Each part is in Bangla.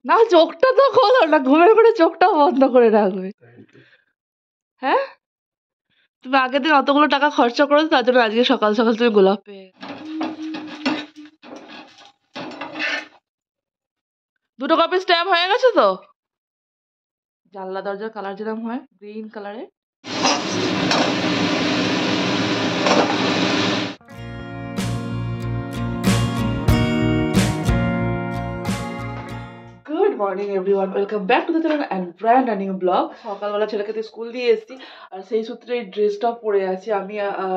না, চোখটা তো খোলো না, ঘুমের করে চোখটাও বন্ধ করে রাখবে। হ্যাঁ, তুমি আগের দিন অতগুলো টাকা খরচা করেছো, তার জন্য আজকে সকাল সকাল তুমি গোলাপ পেয়ে গেছো। দুটো কপি স্ট্যাম্প হয়ে গেছে তো? জানলা দরজার কালার যেরকম হয়, গ্রিন কালারে। Good morning everyone, welcome back to the channel and brand new blog. সকালবেলা ছেলেকে তো স্কুল দিয়ে এসেছি, আর সেই সূত্রে এই ড্রেসটাও পরে আছি আমি।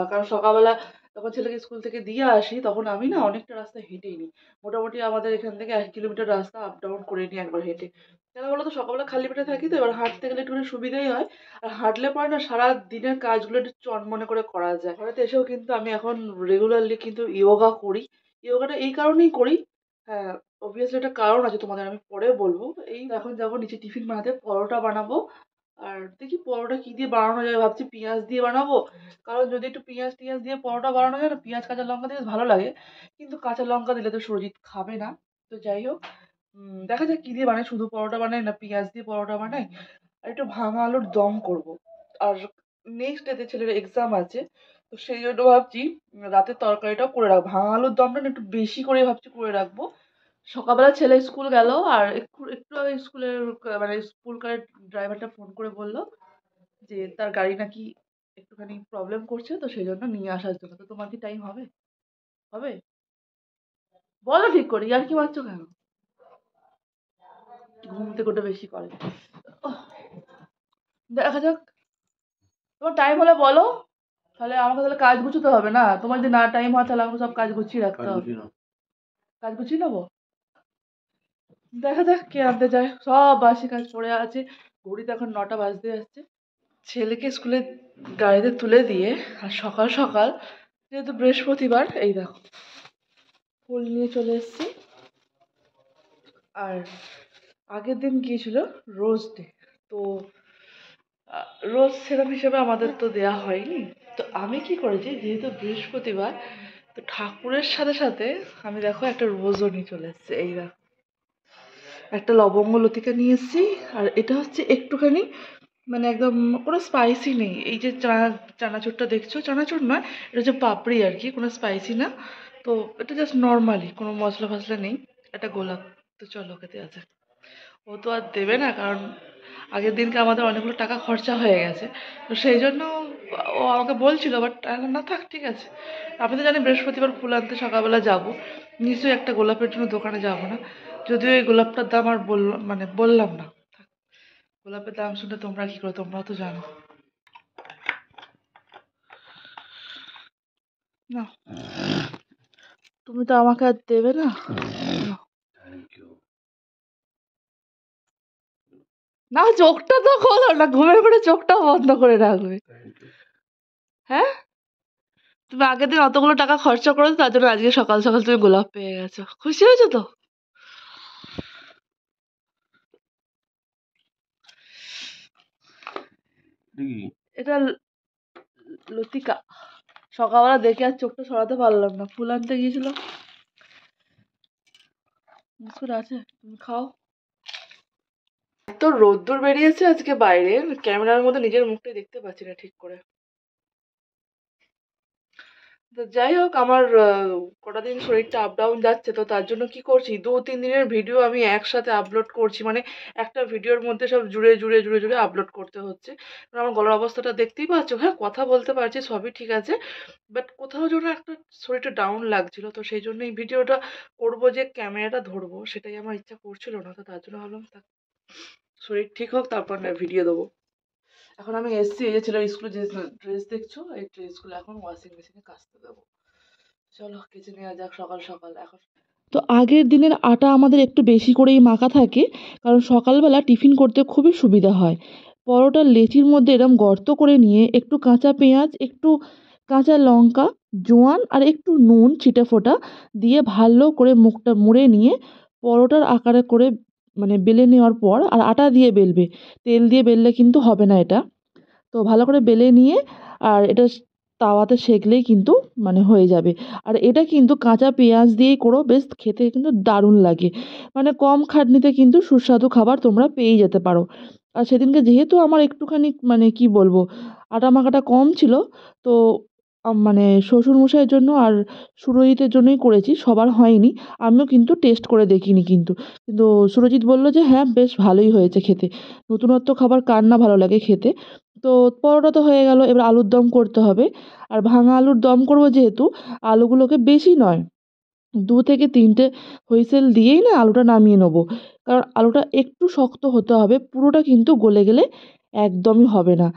কারণ সকালবেলা যখন ছেলেকে স্কুল থেকে দিয়ে আসি, তখন আমি না অনেকটা রাস্তা হেঁটেই নিই। মোটামুটি আমাদের এখান থেকে 1 কিলোমিটার রাস্তা আপ ডাউন করে নিই একবার হেঁটে। কেন বলো তো, সকালবেলা খালি পেটে থাকি তো, এবার হাঁটতে গেলে একটু সুবিধাই হয়। আর হাঁটলে পরে না সারা দিনের কাজগুলো একটু চনমনে করে করা যায়। ঘরেতে এসেও কিন্তু আমি এখন রেগুলারলি কিন্তু ইয়োগা করি। ইয়োগাটা এই কারণেই করি, হ্যাঁ, অবভিয়াসলি একটা কারণ আছে, তোমাদের আমি পরে বলবো। এই এখন যাবো নিচে টিফিন বানাতে, পরোটা বানাবো। আর দেখি পরোটা কি দিয়ে বানানো যায়, ভাবছি পেঁয়াজ দিয়ে বানাবো। কারণ যদি একটু পেঁয়াজ টিয়াজ দিয়ে পরোটা বানানো যায় না, পেঁয়াজ কাঁচা লঙ্কা দিয়ে ভালো লাগে। কিন্তু কাঁচা লঙ্কা দিলে তো সুরজিৎ খাবে না। তো যাই হোক, দেখা যাক কি দিয়ে বানাই, শুধু পরোটা বানাই না পেঁয়াজ দিয়ে পরোটা বানাই। আর একটু ভাঙা আলুর দম করব। আর নেক্সট ডেতে ছেলের এক্সাম আছে, তো সেই জন্য ভাবছি রাতের তরকারিটাও করে রাখবো। ভাঙা আলুর দমটা না একটু বেশি করে ভাবছি করে রাখবো। সকালবেলা ছেলে স্কুল গেল, আর একটু একটু আগে স্কুলের মানে স্কুল কারের ড্রাইভারটা ফোন করে বললো যে তার গাড়ি নাকি একটুখানি প্রবলেম করছে, তো সেই জন্য নিয়ে আসার জন্য। তো তোমার কি টাইম হবে? হবে? বলো ঠিক করে, আর কি মারছো কেন? ঘুম থেকে ওটা বেশি করে। ওহ, দেখা যাক, তোমার টাইম হলে বলো। তাহলে আমাকে তাহলে কাজ গুছোতে হবে না, তোমার যদি না টাইম হয় তাহলে আমাকে সব কাজ গুছিয়ে রাখতে হবে। কাজ গুছিয়ে নেবো। দেখা যাক কে আনতে যায়, সব বাসি কাজ পড়ে আছে। ঘড়িতে এখন 9টা বাজতে যাচ্ছে। ছেলেকে স্কুলে গাড়িতে তুলে দিয়ে আর সকাল সকাল, যেহেতু বৃহস্পতিবার, এই দেখো ফুল নিয়ে চলে এসেছি। আর আগের দিন গিয়েছিল রোজ ডে, তো রোজ সেরকম হিসেবে আমাদের তো দেয়া হয়নি। তো আমি কি করেছি, যেহেতু বৃহস্পতিবার, তো ঠাকুরের সাথে সাথে আমি দেখো একটা রোজও নিয়ে চলে এসেছি। এই দেখো একটা লবঙ্গ লতিকা নিয়ে এসেছি। আর এটা হচ্ছে একটুখানি, মানে একদম কোনো স্পাইসি নেই। এই যে চানাচুরটা দেখছো, চানাচুর নয়, এটা হচ্ছে পাপড়ি আর কি, কোনো স্পাইসি না। তো এটা জাস্ট নর্মালি, কোনো মশলা ফসলা নেই। এটা গোলাপ। তো চলো খেতে আছে। ও তো আর দেবে না, কারণ আগের দিনকে আমাদের অনেকগুলো টাকা খরচা হয়ে গেছে। তো সেই জন্য ও আমাকে বলছিল, বাট না থাক ঠিক আছে। আমি তো জানি বৃহস্পতিবার ফুল আনতে সকালবেলা যাবো, নিশ্চয়ই একটা গোলাপের জন্য দোকানে যাব না। যদিও এই গোলাপটার দাম আর বললাম, মানে বললাম না। গোলাপের দাম শুনে তোমরা কি করো, তোমরাও তো জানো। না, তুমি তো আমাকে আর দেবে না। নাও। না, চোখটা তো খোলো না, ঘুমের করে চোখটাও বন্ধ করে রাখবে। হ্যাঁ, তুমি আগের দিন অতগুলো টাকা খরচা করেছো, তার জন্য আজকে সকাল সকাল তুমি গোলাপ পেয়ে গেছো। খুশি হয়েছো তো? এটা লতিকা। সকালবেলা দেখে আর চোখটা সরাতে পারলাম না, ফুল আনতে গিয়েছিলাম। বিস্কুট আছে, তুমি খাও। এত রোদ্দুর বেরিয়েছে আজকে বাইরে, ক্যামেরার মধ্যে নিজের মুখটাই দেখতে পাচ্ছি না ঠিক করে। তো যাই হোক, আমার কটা দিন শরীরটা আপ ডাউন যাচ্ছে, তো তার জন্য কি করছি, 2-3 দিনের ভিডিও আমি একসাথে আপলোড করছি। মানে একটা ভিডিওর মধ্যে সব জুড়ে জুড়ে জুড়ে জুড়ে আপলোড করতে হচ্ছে। কারণ আমার গলার অবস্থাটা দেখতেই পাচ্ছ। হ্যাঁ, কথা বলতে পারছি, সবই ঠিক আছে, বাট কোথাও যেন একটা শরীরটা ডাউন লাগছিল। তো সেই জন্য এই ভিডিওটা করবো, যে ক্যামেরাটা ধরবো, সেটাই আমার ইচ্ছা করছিল না। তো তার জন্য ভাবলাম থাক, শরীর ঠিক হোক তারপর না ভিডিও দেবো। এখন আমি এসছি, এই যে ছেলের স্কুলে যে ড্রেস দেখছো, এই ড্রেসগুলো এখন ওয়াশিং মেশিনে কাচতে দেবো। চলো কেচে নেওয়া যাক সকাল সকাল এখন। তো আগের দিনের আটা আমাদের একটু বেশি করেই মাখা থাকে, কারণ সকালবেলা টিফিন করতে খুবই সুবিধা হয়। পরোটার লেচির মধ্যে এরম গর্ত করে নিয়ে একটু কাঁচা পেঁয়াজ, একটু কাঁচা লঙ্কা, জোয়ান আর একটু নুন ছিটে ফোঁটা দিয়ে ভালো করে মুখটা মুড়ে নিয়ে পরোটার আকারে করে, মানে বেলে নেওয়ার পর, আর আটা দিয়ে বেলবে, তেল দিয়ে বেললে কিন্তু হবে না এটা। তো ভালো করে বেলে নিয়ে, আর এটা তাওয়াতে সেঁকলেই কিন্তু মানে হয়ে যাবে। আর এটা কিন্তু কাঁচা পেঁয়াজ দিয়েই করো, বেশ খেতে কিন্তু দারুণ লাগে। মানে কম খাটনিতে কিন্তু সুস্বাদু খাবার তোমরা পেয়েই যেতে পারো। আর সেদিনকে যেহেতু আমার একটুখানি মানে কি বলবো, আটা মাখাটা কম ছিল, তো মানে শ্বশুরমশাইয়ের জন্য আর সুরজিতের জন্যই করেছি, সবার হয়নি। আমিও কিন্তু টেস্ট করে দেখিনি কিন্তু। কিন্তু সুরজিৎ বলল যে হ্যাঁ বেশ ভালোই হয়েছে খেতে। নতুনত্ব খাবার কার না ভালো লাগে খেতে। তো পরোটা তো হয়ে গেল, এবার আলুর দম করতে হবে। আর ভাঙা আলুর দম করবো যেহেতু, আলুগুলোকে বেশি নয়, 2 থেকে 3 টে হুইসেল দিয়েই না আলুটা নামিয়ে নেবো। কারণ আলুটা একটু শক্ত হতে হবে, পুরোটা কিন্তু গলে গেলে একদমই হবে না।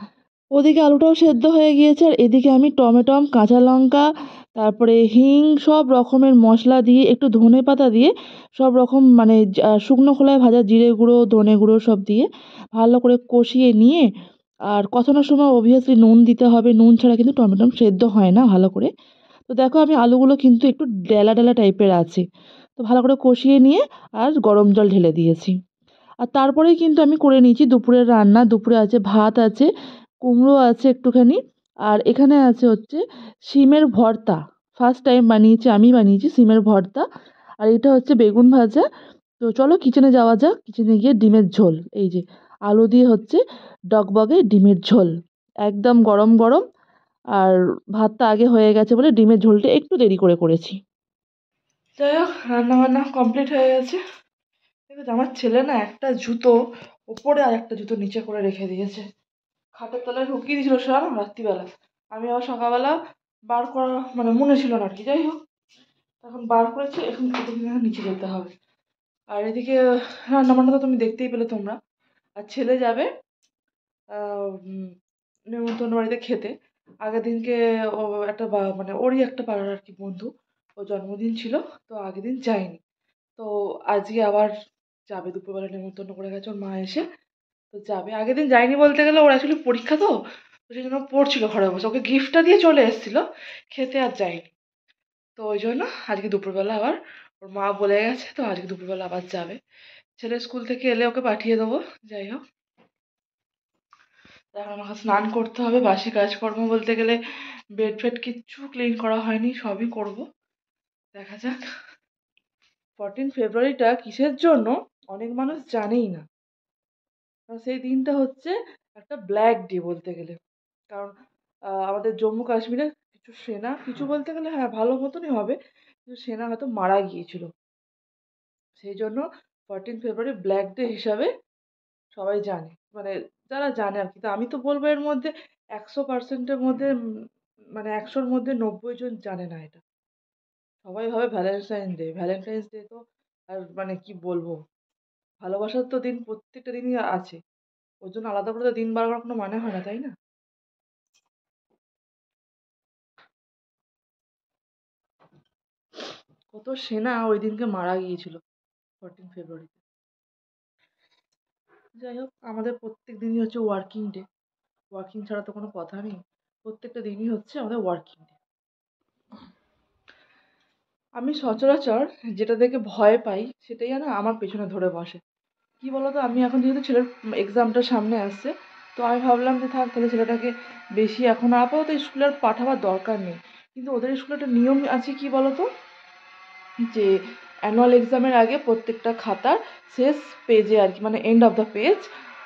ওদিকে আলুটাও সেদ্ধ হয়ে গিয়েছে, আর এদিকে আমি টমেটম, কাঁচা লঙ্কা, তারপরে হিং, সব রকমের মশলা দিয়ে, একটু ধনেপাতা দিয়ে, সব রকম মানে শুকনো খোলায় ভাজা জিরে গুঁড়ো, ধনে গুঁড়ো সব দিয়ে ভালো করে কষিয়ে নিয়ে, আর কষানোর সময় অবভিয়াসলি নুন দিতে হবে। নুন ছাড়া কিন্তু টমেটম সেদ্ধ হয় না ভালো করে। তো দেখো আমি আলুগুলো কিন্তু একটু ডেলা ডেলা টাইপের আছে। তো ভালো করে কষিয়ে নিয়ে আর গরম জল ঢেলে দিয়েছি। আর তারপরেই কিন্তু আমি করে নিয়েছি দুপুরের রান্না। দুপুরে আছে ভাত আছে, কুমড়ো আছে একটুখানি, আর এখানে আছে হচ্ছে শিমের ভর্তা। ফার্স্ট টাইম বানিয়েছি, আমি বানিয়েছি শিমের ভর্তা। আর এটা হচ্ছে বেগুন ভাজা। তো চলো কিচেনে যাওয়া যাক। কিচেনে গিয়ে ডিমের ঝোল, এই যে আলু দিয়ে হচ্ছে ডগবগে ডিমের ঝোল, একদম গরম গরম। আর ভাতটা আগে হয়ে গেছে বলে ডিমের ঝোলটা একটু দেরি করে করেছি। যাই হোক, রান্না বান্না কমপ্লিট হয়ে গেছে। দেখো আমার ছেলে না একটা জুতো ওপরে আর একটা জুতো নিচে করে রেখে দিয়েছে, খাটের তলায় ঢুকিয়ে দিয়েছিল সব রাত্রিবেলা। আমি আবার সকালবেলা বার করা মানে মনে ছিল না আর কি। যাই হোক, এখন বার করেছি, এখন এদিকে নিচে যেতে হবে। আর এদিকে রান্না বান্না তো তুমি দেখতেই পেলে তোমরা। আর ছেলে যাবে নেমন্তন্ন বাড়িতে খেতে। আগের দিনকে ও একটা মানে ওরই একটা পাড়ার আর কি বন্ধু, ও জন্মদিন ছিল, তো আগের দিন যায়নি। তো আজকে আবার যাবে, দুপুরবেলা নেমন্তন্ন করে গেছে ওর মা এসে, তো যাবে। আগের দিন যায়নি বলতে গেলে ওর অ্যাকচুয়ালি পরীক্ষা, তো তো সেই জন্য পড়ছিল ঘরে বসে, ওকে গিফটটা দিয়ে চলে এসেছিলো, খেতে আর যায়নি। তো ওই জন্য আজকে দুপুরবেলা আবার ওর মা বলে গেছে, তো আজকে দুপুরবেলা আবার যাবে। ছেলে স্কুল থেকে এলে ওকে পাঠিয়ে দেবো। যাই হোক, এখন আমাকে স্নান করতে হবে, বাসি কাজকর্ম বলতে গেলে বেড ফেড কিচ্ছু ক্লিন করা হয়নি, সবই করব। দেখা যাক। 14 ফেব্রুয়ারিটা কিসের জন্য অনেক মানুষ জানেই না। কারণ সেই দিনটা হচ্ছে একটা ব্ল্যাক ডে বলতে গেলে। কারণ আমাদের জম্মু কাশ্মীরে কিছু সেনা, কিছু বলতে গেলে হ্যাঁ ভালো মতনই হবে, কিছু সেনা হয়তো মারা গিয়েছিল। সেই জন্য 14 ফেব্রুয়ারি ব্ল্যাক ডে হিসাবে সবাই জানে, মানে যারা জানে আর কি। তো আমি তো বলবো এর মধ্যে 100%-এর মধ্যে মানে 100-র মধ্যে 90 জন জানে না এটা। সবাই ভাবে ভ্যালেন্টাইন ডে। ভ্যালেন্টাইন্স ডে তো আর মানে কি বলবো, ভালোবাসার তো দিন প্রত্যেকটা দিনই আছে। ওর জন্য আলাদা করে তো দিন বার করার কোনো মানে হয় না, তাই না? কত সেনা ওই দিনকে মারা গিয়েছিল 14 ফেব্রুয়ারিতে। যাই হোক, আমাদের প্রত্যেক দিনই হচ্ছে ওয়ার্কিং ডে। ওয়ার্কিং ছাড়া তো কোনো কথা নেই। প্রত্যেকটা দিনই হচ্ছে আমাদের ওয়ার্কিং ডে। আমি সচরাচর যেটা দেখে ভয় পাই সেটাই না আমার পেছনে ধরে বসে। কি বলতো, আমি এখন যেহেতু ছেলের এক্সামটা সামনে আসছে, তো আমি ভাবলাম যে থাক তাহলে ছেলেটাকে বেশি এখন আপাতত স্কুলে আর পাঠাবার দরকার নেই। কিন্তু ওদের স্কুলে একটা নিয়ম আছে, কি বলতো, যে অ্যানুয়াল এক্সামের আগে প্রত্যেকটা খাতার শেষ পেজে আর কি, মানে এন্ড অফ দ্য পেজ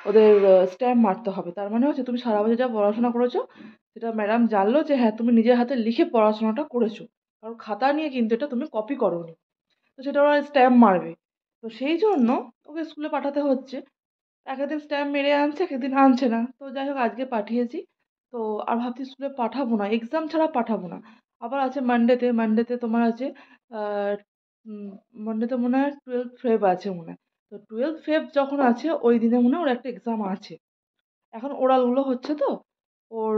ওদের স্ট্যাম্প মারতে হবে। তার মানে হচ্ছে তুমি সারা বছর যা পড়াশোনা করেছো সেটা ম্যাডাম জানলো যে হ্যাঁ তুমি নিজের হাতে লিখে পড়াশোনাটা করেছো, কারণ খাতা নিয়ে কিন্তু এটা তুমি কপি করোনি। তো সেটা ওরা স্ট্যাম্প মারবে। তো সেই জন্য ওকে স্কুলে পাঠাতে হচ্ছে। একেকদিন স্ট্যাম্প মেরে আনছে, একেকদিন আনছে না। তো যাই হোক আজকে পাঠিয়েছি। তো আর ভাবছি স্কুলে পাঠাবো না, এক্সাম ছাড়া পাঠাবো না। আবার আছে মানডেতে, মানডেতে তোমার আছে আহ, মানডেতে মনে হয় 12 ফেব আছে মনে হয়। তো 12 ফেব যখন আছে ওই দিনে মনে হয় ওর একটা এক্সাম আছে। এখন ওরালগুলো হচ্ছে, তো ওর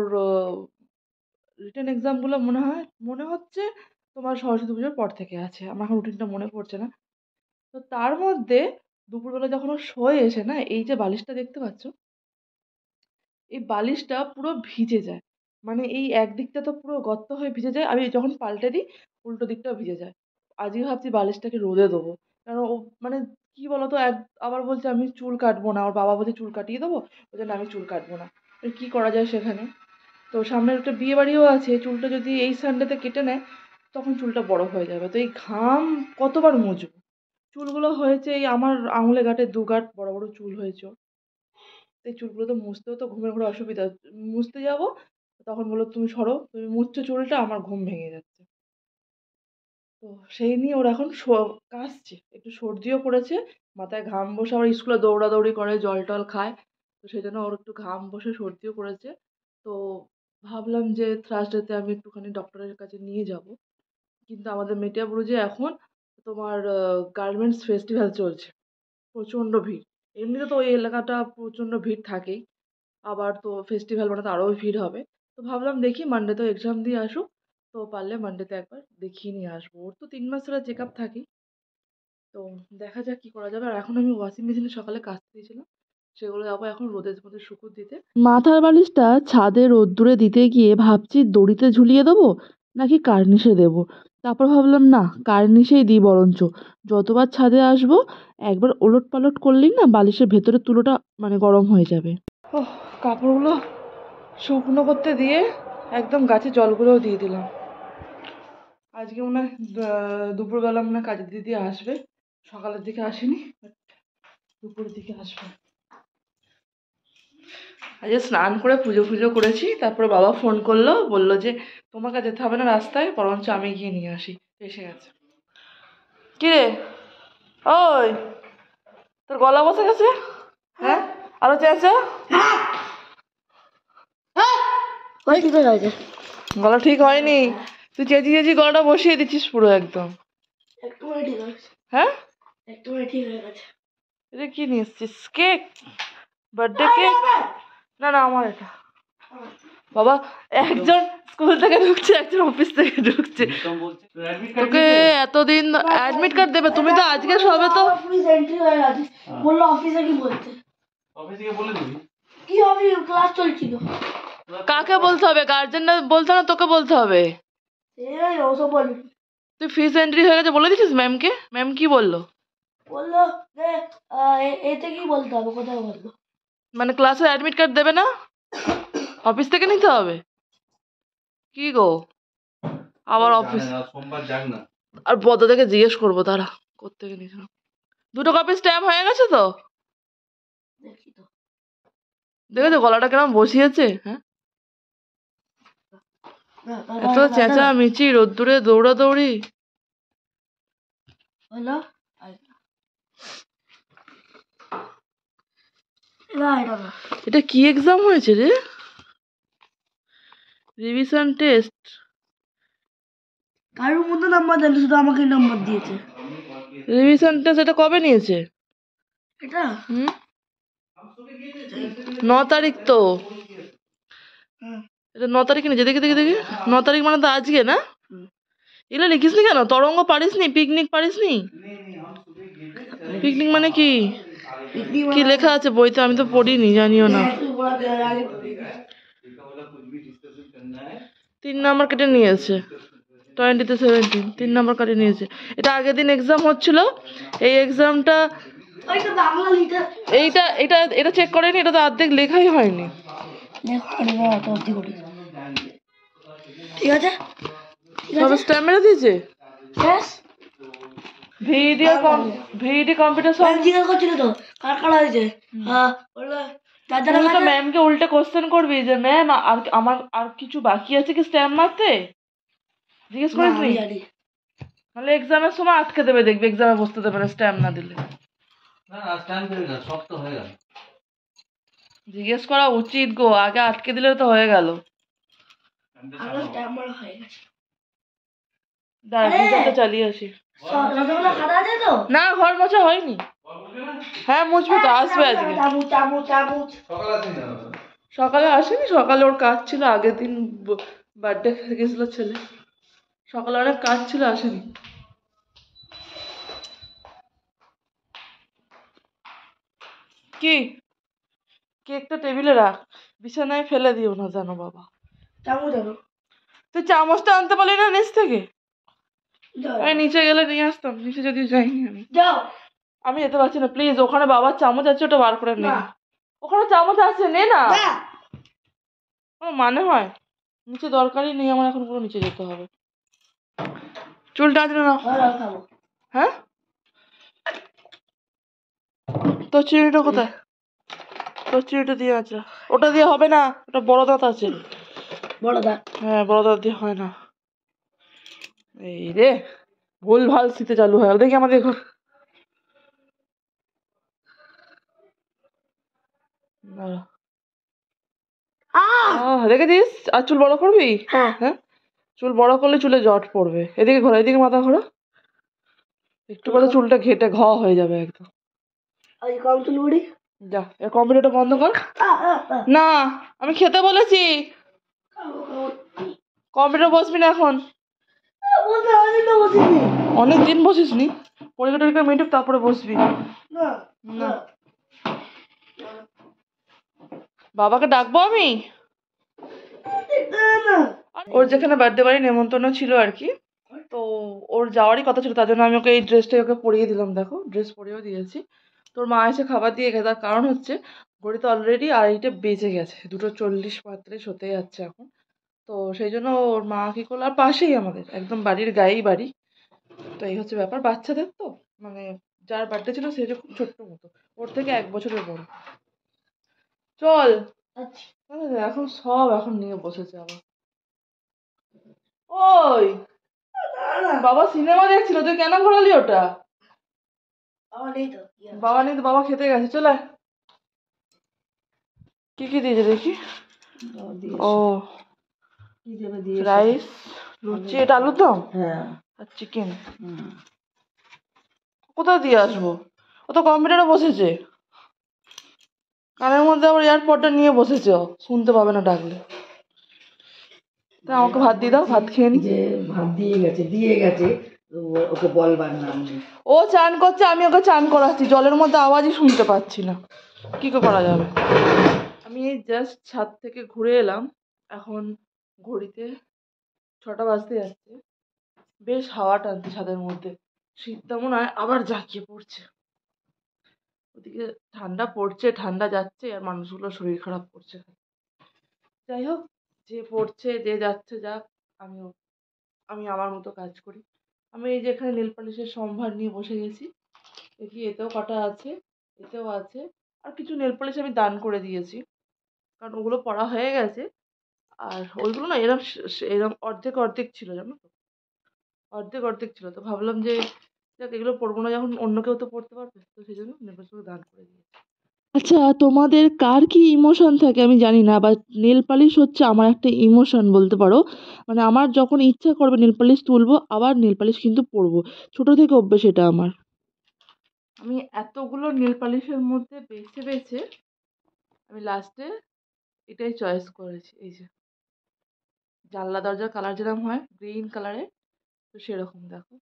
রিটেন এক্সামগুলো মনে হচ্ছে তোমার সরস্বতী পুজোর পর থেকে আছে। আমার এখন রুটিনটা মনে পড়ছে না। তো তার মধ্যে দুপুরবেলা যখন ও শোয় এসে না, এই যে বালিশটা দেখতে পাচ্ছ, এই বালিশটা পুরো ভিজে যায়। মানে এই একদিকটা তো পুরো গর্ত হয়ে ভিজে যায়, আমি যখন পাল্টে দিই উল্টো দিকটাও ভিজে যায়। আজকে ভাবছি বালিশটাকে রোদে দেবো। কারণ ও মানে কি বলতো, আবার বলছে আমি চুল কাটবো না, ওর বাবা বলছে চুল কাটিয়ে দেবো, ওই জন্য আমি চুল কাটবো না। এবার কি করা যায় সেখানে? তো তো সামনের একটা বিয়ে বাড়িও আছে, চুলটা যদি এই সানডেতে কেটে নেয় তখন চুলটা বড় হয়ে যাবে। তো এই ঘাম কতবার মুছবো? চুলগুলো হয়েছে এই আমার আঙুলে গাঁটে 2 গাঁট বড় বড় চুল হয়েছে ওর। এই চুলগুলো তো মুছতেও তো ঘুমের ঘোরে অসুবিধা। মুছতে যাব তখন বললো তুমি সরো, তুমি মুছছো চুলটা, আমার ঘুম ভেঙে যাচ্ছে। তো সেই নিয়ে ওর এখন কাশছে, একটু সর্দিও পড়েছে, মাথায় ঘাম বসে, আবার স্কুলে দৌড়াদৌড়ি করে জল টল খায়, তো সেই জন্য ওর একটু ঘাম বসে সর্দিও পড়েছে। তো ভাবলাম যে থার্সডেতে আমি একটুখানি ডক্টরের কাছে নিয়ে যাব। কিন্তু আমাদের মেটিয়াবুরুজে এখন তোমার গার্মেন্টস ফেস্টিভ্যাল চলছে, প্রচণ্ড ভিড়। এমনিতে তো ওই এলাকাটা প্রচণ্ড ভিড় থাকেই, আবার তো ফেস্টিভ্যাল মানে তো আরও ভিড় হবে। তো ভাবলাম দেখি মানডে তো এক্সাম দিয়ে আসুক, তো পারলে মানডেতে একবার দেখিয়ে নিয়ে আসবো। ওর তো 3 মাস ধরে চেক আপ থাকেই। তো দেখা যাক কি করা যাবে। আর এখন আমি ওয়াশিং মেশিনে সকালে কাচতে দিয়েছিলাম, সেগুলো যাবো এখন রোদের মধ্যে শুকোতে দিতে। মাথার বালিশটা ছাদে রোদ্দুরে দিতে গিয়ে ভাবছি দড়িতে ঝুলিয়ে দেবো নাকি কার্নিশে দেবো। তারপর ভাবলাম না, কার্নিশেই দিই বরঞ্চ। যতবার ছাদে আসবো একবার ওলট পালট করলেই না বালিশের ভেতরের তুলোটা মানে গরম হয়ে যাবে। ওহ, কাপড়গুলো শুকনো করতে দিয়ে একদম গাছে জলগুলোও দিয়ে দিলাম। আজকে মনে হয় দুপুরবেলা মনে হয় কাজের দিদি আসবে, সকালের দিকে আসেনি, দুপুরের দিকে আসবে। আজকে স্নান করে পুজো ফুজো করেছি, তারপরে বাবা ফোন করলো, বললো যে তোমাকে যেতে হবে না রাস্তায়, বরঞ্চ আমি গিয়ে নিয়ে আসি। এসে গেছে। কি রে ওই, তোর গলা বসে গেছে? হ্যাঁ, আরো চেঁচা। গলা ঠিক হয়নি, তুই চেঁচি চেঁচি গলাটা বসিয়ে দিচ্ছিস পুরো একদম। হ্যাঁ, এটা কি নিয়ে এসছিস? কেক? Birthday cake? না না, আমার এটা। বাবা, একজন স্কুল থেকে ঢুকছে, একজন অফিস থেকে ঢুকছে। তোকে এতদিন অ্যাডমিট কার্ড দেবে, তুমি তো আজকে সবে তো বললো অফিসে কি বলতে, অফিসে গিয়ে বলে দিবি কি হবে, ক্লাস চলছিল। কাকে বলতে হবে? গার্জেনরা বলতে না, তোকে বলতে হবে। এই ওসব বলবি। তুই ফিস এন্ট্রি হয়ে গেছে বলে দিছিস ম্যামকে? ম্যাম কি বললো? বললো যে এতে কি বলতে হবে, কোথায় বললো? মানে ক্লাসে অ্যাডমিট কার্ড দেবে না, অফিস থেকে নিতে হবে? কি গো, আবার অফিস? সোমবার যাক না। আর পদ থেকে জিজ্ঞেস করবো তারা কোত্থেকে নিয়েছিল। 2টো কপি স্ট্যাম্প হয়ে গেছে তো? দেখি তো, দেখেছো গলাটা কেমন বসিয়েছে? হ্যাঁ, এত চেঁচা মিচি রোদ্দুরে দৌড়াদৌড়ি। হলো এটা কি এক্সাম হয়েছে রে? Revision test. কারোর মধ্যে নাম্বার দেয়নি, শুধু আমাকে নাম্বার দিয়েছে। রিভিশন টেস্ট এটা কবে নিয়েছে? এটা 9 তারিখ তো। এটা 9 তারিখে নিয়েছে, দেখি দেখি দেখি। 9 তারিখ মানে তো আজকে না? এগুলো লিখিস নি কেন? তরঙ্গ পারিস নি? পিকনিক পারিস নি? পিকনিক মানে কি? কি লেখা আছে বইতে? আমি তো পড়িনি, জানিও না। 3 নাম্বার কেটে নিয়েছে, 20-তে 17 3 নাম্বার কেটে নিয়েছে। এটা আগের দিন এক্সাম হচ্ছিল, এই এক্সামটা এইটা এটা এটা চেক করেনি, এটা তো অর্ধেক লেখাই হয়নি। ঠিক আছে, সবে স্ট্যাম্প মেরে দিয়েছে। ভিডি কম্পিউটার সব জিজ্ঞেস করছিল তো কার কার হয়েছে। বললো তুই তো ম্যামকে উল্টে কোশ্চেন করবি যে ম্যাম আর আমার আর কিছু বাকি আছে কি স্ট্যাম্প মারতে, জিজ্ঞেস করিস নি? নাহলে এক্সামের সময় আটকে দেবে, দেখবি এক্সামে বসতে দেবে না স্ট্যাম্প না দিলে। জিজ্ঞেস করা উচিত গো, আগে আটকে দিলে তো হয়ে গেল। দাঁড়া চালিয়ে আসি। না, ঘর মোছা হয়নি। হ্যাঁ মুছবো তো, আসবে আজকে। সকালে আসেনি, সকালে ওর কাজ ছিল, আগের দিন বার্থডে গেছিল ছেলে, সকালে অনেক কাজ ছিল, আসেনি। কি কেকটা টেবিলে রাখ, বিছানায় ফেলে দিও না জানো বাবা। তুই চামচটা আনতে পারলি না নিচ থেকে? আমি নিচে গেলে নিয়ে আসতাম, নিচে যদি যাইনি আমি যেতে পারছি না। প্লিজ, ওখানে বাবার চামচ আছে, ওটা বার করে নে। ওখানে চামচ আছে, নে না। মানে হয় নিচে দরকারই নেই আমার এখন কোনো নিচে যেতে হবে। চুলটা আজকে না। খাবো। হ্যাঁ, তোর চিনিটা কোথায়? তোর চিনিটা দিয়ে আছে। ওটা দিয়ে হবে না, ওটা বড় দাঁত আছে। বড় দা। হ্যাঁ, বড় দাঁত দিয়ে হয় না। এই রে, ভুল ভাল শীতে চালু হয় দেখি আমাদের ঘর। দেখেছিস? আর চুল বড় করবি? হ্যাঁ। হ্যাঁ, চুল বড় করলে চুলে জট পড়বে। এদিকে ঘোরা, এদিকে মাথা ঘোরা। একটু পরে চুলটা ঘেটে ঘ হয়ে যাবে একদম। কম চুল বুড়ি। যা, এর কম্পিউটারটা বন্ধ কর। না, আমি খেতে বলেছি। কম্পিউটার বসবি না এখন। অনেক দিন বসিস নি, পরীক্ষা টরীক্ষা মিটুক তারপরে বসবি। না, বাবাকে ডাকবো আমি। ওর যেখানে বার্থডে বাড়ি নেমন্তন্ন ছিল আর কি, তো ওর যাওয়ারই কথা ছিল, তার জন্য আমি ওকে এই ড্রেসটাই ওকে পরিয়ে দিলাম। দেখো, ড্রেস পরিয়েও দিয়েছি। তোর মা এসে খাবার দিয়ে গেছে, তার কারণ হচ্ছে ঘড়িতে অলরেডি 2:30 বেজে গেছে, 2:40-35 হতে যাচ্ছে এখন। তো সেই জন্য ওর মা কি করলো, আর পাশেই আমাদের একদম বাড়ির গায়েই বাড়ি। তো এই হচ্ছে ব্যাপার, বাচ্চাদের তো মানে যার বার্থডে ছিল সে যে খুব ছোট্ট মতো, ওর থেকে 1 বছরের বড়। চল, এখন সব এখন নিয়ে বসেছে আবার। ওই বাবা সিনেমা দেখছিল, তুই কেন ঘোরালি ওটা? বাবা নেই তো, বাবা খেতে গেছে। চলে কি কি দিয়েছে দেখি। ও, রাইস, লুচি, এটা আলুর দম আর চিকেন। কোথা দিয়ে আসবো? ও তো কম্পিউটারে বসেছে, কানের মধ্যে আবার এয়ারপডটা নিয়ে বসেছে, ও শুনতে পাবে না ডাকলে। তা আমাকে ভাত দিয়ে দাও, ভাত খেয়ে নি। ভাত দিয়ে গেছে ওকে বলবার নাম নেই। ও চান করছে, আমি ওকে চান করাচ্ছি, জলের মধ্যে আওয়াজই শুনতে পাচ্ছি না, কি করা যাবে। আমি এই জাস্ট ছাদ থেকে ঘুরে এলাম, এখন ঘড়িতে 6টা বাজতে যাচ্ছে। বেশ হাওয়া টানছে ছাদের মধ্যে, শীতটা মনে হয় আবার জাঁকিয়ে পড়ছে। ওদিকে ঠান্ডা পড়ছে, ঠান্ডা যাচ্ছে, আর মানুষগুলোর শরীর খারাপ করছে। যাই হোক, যে পড়ছে যে যাচ্ছে যাক, আমি আমার মতো কাজ করি। আমি এই যে এখানে নেল পালিশের সম্ভার নিয়ে বসে গেছি, দেখি এতেও কটা আছে, এতেও আছে। আর কিছু নেল পালিশ আমি দান করে দিয়েছি, কারণ ওগুলো পড়া হয়ে গেছে। আর ওইগুলো না এরম এরম অর্ধেক অর্ধেক ছিল, জানো তো, অর্ধেক অর্ধেক ছিল। তো ভাবলাম যে যাক, এগুলো পড়বো না যখন, অন্য কেউ তো পড়তে পারবে, তো সেই জন্য নেল পালিশগুলো দান করে দিয়েছি। আচ্ছা, তোমাদের কার কি ইমোশন থাকে আমি জানি না, বাট নেল পালিশ হচ্ছে আমার একটা ইমোশন বলতে পারো। মানে আমার যখন ইচ্ছা করবে নেল পালিশ তুলবো, আবার নেল পালিশ কিন্তু পরবো। ছোট থেকে অভ্যেস এটা আমার। আমি এতগুলো নেল পালিশের মধ্যে বেছে বেছে আমি লাস্টে এটাই চয়েস করেছি। এই যে জানলা দরজার কালার যেরকম হয় গ্রিন কালারের, তো সেরকম দেখো।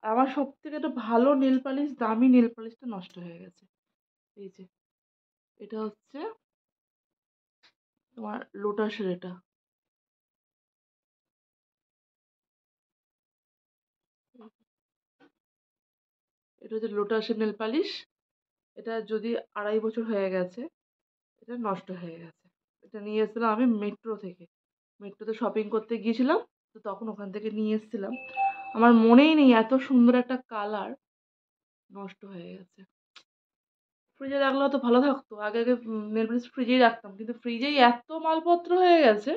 আমার সব থেকে একটা ভালো নেল পালিশ, দামি নেল পালিশটা নষ্ট হয়ে গেছে। এই যে এটা হচ্ছে তোমার লোটাসের, এটা হচ্ছে লোটাসের নেল পালিশ। এটা যদি 2.5 বছর হয়ে গেছে, এটা নষ্ট হয়ে গেছে। এটা নিয়ে এসেছিলাম আমি মেট্রো থেকে, মেট্রোতে শপিং করতে গিয়েছিলাম, তো তখন ওখান থেকে নিয়ে এসেছিলাম। আমার মনেই নেই, এত সুন্দর একটা কালার, নষ্ট হয়ে গেছে। ফ্রিজে রাখলেও তো ভালো থাকতো, আগে আগে নেল পালিশ ফ্রিজেই রাখতাম, কিন্তু ফ্রিজেই এত মালপত্র হয়ে গেছে,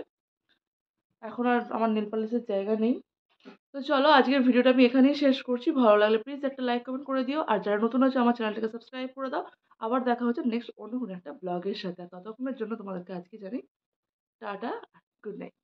এখন আর আমার নেল পালিশের জায়গা নেই। তো চলো, আজকের ভিডিওটা আমি এখানেই শেষ করছি। ভালো লাগলে প্লিজ একটা লাইক কমেন্ট করে দিও, আর যারা নতুন আছে আমার চ্যানেলটাকে সাবস্ক্রাইব করে দাও। আবার দেখা হচ্ছে নেক্সট অন্য কোনো একটা ব্লগের সাথে। ততক্ষণের জন্য তোমাদেরকে আজকে জানি টাটা, গুড নাইট।